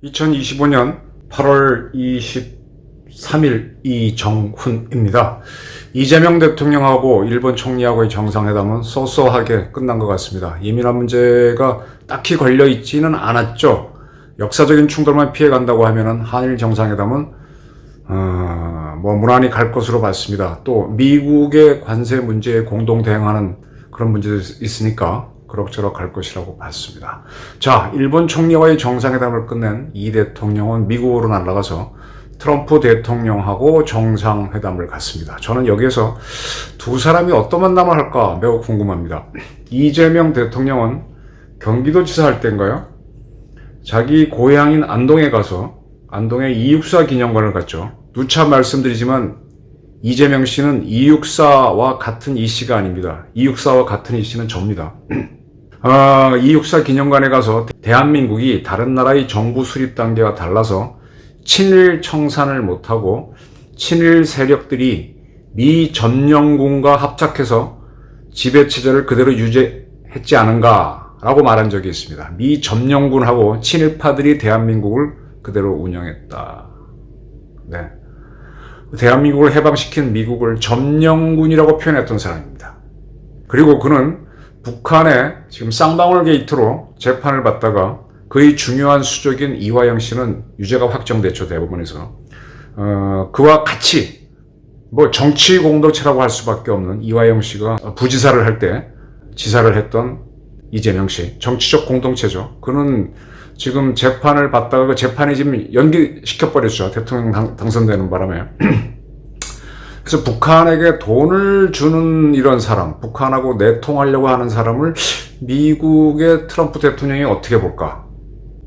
(2025년 8월 23일) 이정훈입니다. 이재명 대통령하고 일본 총리하고의 정상회담은 소소하게 끝난 것 같습니다. 예민한 문제가 딱히 걸려 있지는 않았죠. 역사적인 충돌만 피해간다고 하면은 한일 정상회담은 무난히 갈 것으로 봤습니다. 또 미국의 관세 문제에 공동 대응하는 그런 문제도 있으니까 그럭저럭 갈 것이라고 봤습니다. 자, 일본 총리와의 정상회담을 끝낸 이 대통령은 미국으로 날아가서 트럼프 대통령하고 정상회담을 갔습니다. 저는 여기에서 두 사람이 어떤 만남을 할까 매우 궁금합니다. 이재명 대통령은 경기도지사 할 때인가요? 자기 고향인 안동에 가서 안동의 264 기념관을 갔죠. 누차 말씀드리지만 이재명 씨는 264와 같은 이 씨가 아닙니다. 264와 같은 이 씨는 접니다. 264 기념관에 가서 대한민국이 다른 나라의 정부 수립 단계와 달라서 친일 청산을 못하고 친일 세력들이 미 점령군과 합작해서 지배체제를 그대로 유지했지 않은가라고 말한 적이 있습니다. 미 점령군하고 친일파들이 대한민국을 그대로 운영했다. 네. 대한민국을 해방시킨 미국을 점령군이라고 표현했던 사람입니다. 그리고 그는 북한의 지금 쌍방울 게이트로 재판을 받다가 그의 중요한 수적인 이화영 씨는 유죄가 확정됐죠, 대법원에서. 그와 같이 정치 공동체라고 할 수밖에 없는 이화영 씨가 부지사를 할 때 지사를 했던 이재명 씨, 정치적 공동체죠. 그는 지금 재판을 받다가 그 재판이 지금 연기시켜버렸죠. 대통령 당선되는 바람에. 그래서 북한에게 돈을 주는 이런 사람, 북한하고 내통하려고 하는 사람을 미국의 트럼프 대통령이 어떻게 볼까?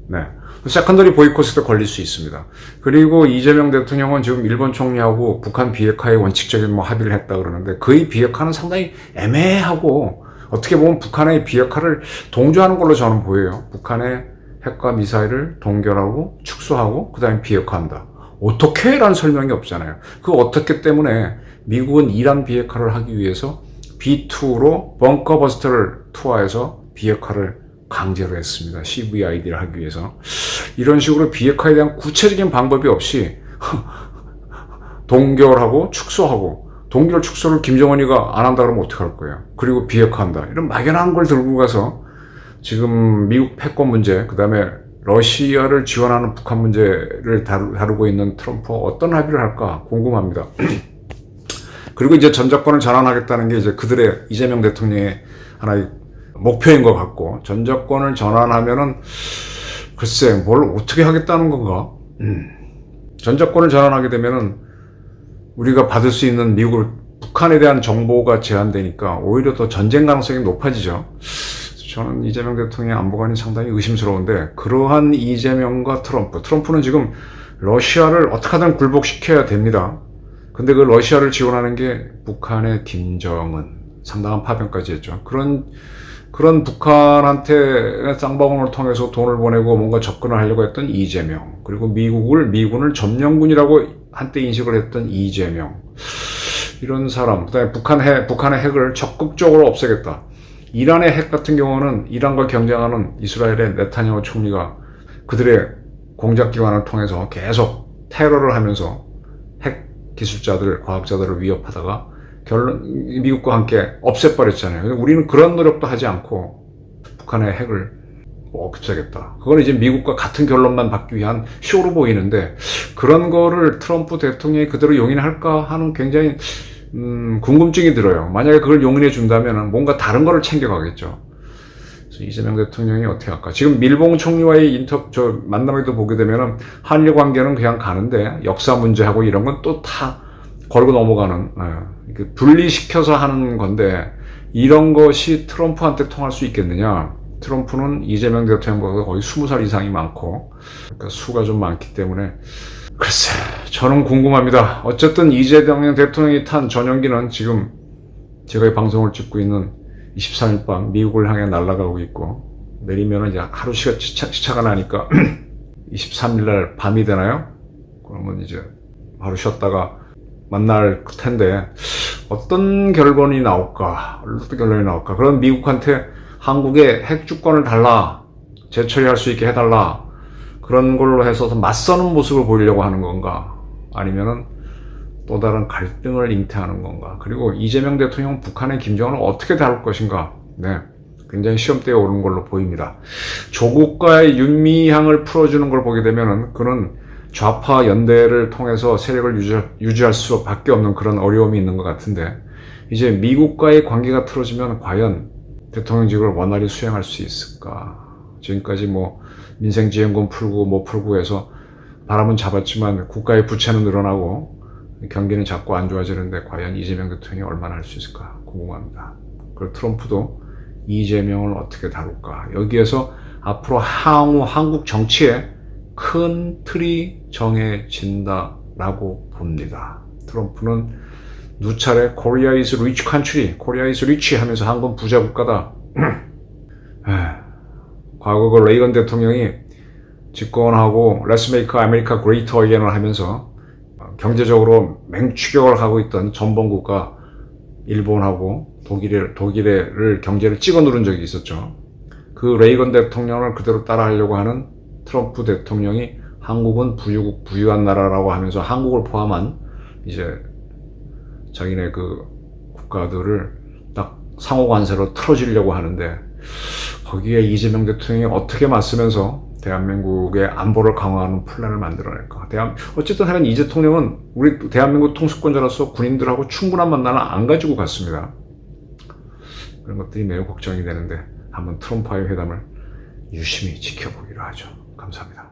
네. 세컨더리 보이콧에도 걸릴 수 있습니다. 그리고 이재명 대통령은 지금 일본 총리하고 북한 비핵화에 원칙적인 합의를 했다 그러는데 그의 비핵화는 상당히 애매하고 어떻게 보면 북한의 비핵화를 동조하는 걸로 저는 보여요. 북한의 핵과 미사일을 동결하고 축소하고 그 다음에 비핵화한다. 어떻게? 라는 설명이 없잖아요. 그 어떻게 때문에 미국은 이란 비핵화를 하기 위해서 B2로 벙커버스터를 투하해서 비핵화를 강제로 했습니다. CVID를 하기 위해서. 이런 식으로 비핵화에 대한 구체적인 방법이 없이 동결하고 축소하고 동결 축소를 김정은이가 안 한다 그러면 어떡할 거예요. 그리고 비핵화한다. 이런 막연한 걸 들고 가서 지금 미국 패권 문제, 그 다음에 러시아를 지원하는 북한 문제를 다루고 있는 트럼프와 어떤 합의를 할까 궁금합니다. 그리고 이제 전작권을 전환하겠다는 게 이제 그들의 이재명 대통령의 하나의 목표인 것 같고, 전작권을 전환하면은 글쎄 뭘 어떻게 하겠다는 건가? 전작권을 전환하게 되면은 우리가 받을 수 있는 북한에 대한 정보가 제한되니까 오히려 더 전쟁 가능성이 높아지죠. 저는 이재명 대통령의 안보관이 상당히 의심스러운데, 그러한 이재명과 트럼프는 지금 러시아를 어떻게든 굴복시켜야 됩니다. 근데 그 러시아를 지원하는 게 북한의 김정은, 상당한 파병까지 했죠. 그런 북한한테 쌍방울을 통해서 돈을 보내고 뭔가 접근을 하려고 했던 이재명, 그리고 미군을 점령군이라고 한때 인식을 했던 이재명, 이런 사람, 그다음에 북한의 핵을 적극적으로 없애겠다. 이란의 핵 같은 경우는 이란과 경쟁하는 이스라엘의 네타냐후 총리가 그들의 공작기관을 통해서 계속 테러를 하면서 핵 기술자들, 과학자들을 위협하다가 미국과 함께 없애버렸잖아요. 우리는 그런 노력도 하지 않고 북한의 핵을 없애겠다. 그건 이제 미국과 같은 결론만 받기 위한 쇼로 보이는데, 그런 거를 트럼프 대통령이 그대로 용인할까 하는 굉장히 궁금증이 들어요. 만약에 그걸 용인해 준다면 뭔가 다른 거를 챙겨가겠죠. 그래서 이재명 대통령이 어떻게 할까? 지금 밀봉 총리와의 만남에도 보게 되면 한일 관계는 그냥 가는데 역사 문제하고 이런 건 또 다 걸고 넘어가는, 분리시켜서 하는 건데, 이런 것이 트럼프한테 통할 수 있겠느냐? 트럼프는 이재명 대통령보다 거의 20살 이상이 많고, 그러니까 수가 좀 많기 때문에, 글쎄, 저는 궁금합니다. 어쨌든 이재명 대통령이 탄 전용기는 지금 제가 이 방송을 찍고 있는 23일 밤 미국을 향해 날아가고 있고, 내리면은 이제 하루 시차가 나니까 23일 날 밤이 되나요? 그러면 이제 하루 쉬었다가 만날 텐데 어떤 결론이 나올까? 어떤 결론이 나올까? 그런 미국한테 한국의 핵 주권을 달라, 재처리할 수 있게 해달라, 그런 걸로 해서 맞서는 모습을 보이려고 하는 건가? 아니면은 또 다른 갈등을 잉태하는 건가? 그리고 이재명 대통령 북한의 김정은을 어떻게 다룰 것인가? 네, 굉장히 시험대에 오른 걸로 보입니다. 조국과의 윤미향을 풀어주는 걸 보게 되면은 그는 좌파 연대를 통해서 세력을 유지할 수밖에 없는 그런 어려움이 있는 것 같은데, 이제 미국과의 관계가 틀어지면 과연 대통령직을 원활히 수행할 수 있을까? 지금까지 뭐 민생지원금 풀고 뭐 풀고 해서 바람은 잡았지만 국가의 부채는 늘어나고 경기는 자꾸 안 좋아지는데 과연 이재명 대통령이 얼마나 할 수 있을까 궁금합니다. 그리고 트럼프도 이재명을 어떻게 다룰까? 여기에서 앞으로 향후 한국 정치에 큰 틀이 정해진다라고 봅니다. 트럼프는 누차례 Korea is rich country, Korea is rich 하면서 한국 부자 국가다. 과거 그 레이건 대통령이 집권하고 Let's make America great again을 하면서 경제적으로 맹추격을 하고 있던 전범국가 일본하고 독일을 경제를 찍어 누른 적이 있었죠. 그 레이건 대통령을 그대로 따라하려고 하는 트럼프 대통령이 한국은 부유한 나라라고 하면서 한국을 포함한 이제 자기네 그 국가들을 딱 상호 관세로 틀어주려고 하는데, 거기에 이재명 대통령이 어떻게 맞서면서 대한민국의 안보를 강화하는 플랜을 만들어낼까? 어쨌든 하여간 이 대통령은 우리 대한민국 통수권자로서 군인들하고 충분한 만남을 안 가지고 갔습니다. 그런 것들이 매우 걱정이 되는데 한번 트럼프와의 회담을 유심히 지켜보기로 하죠. 감사합니다.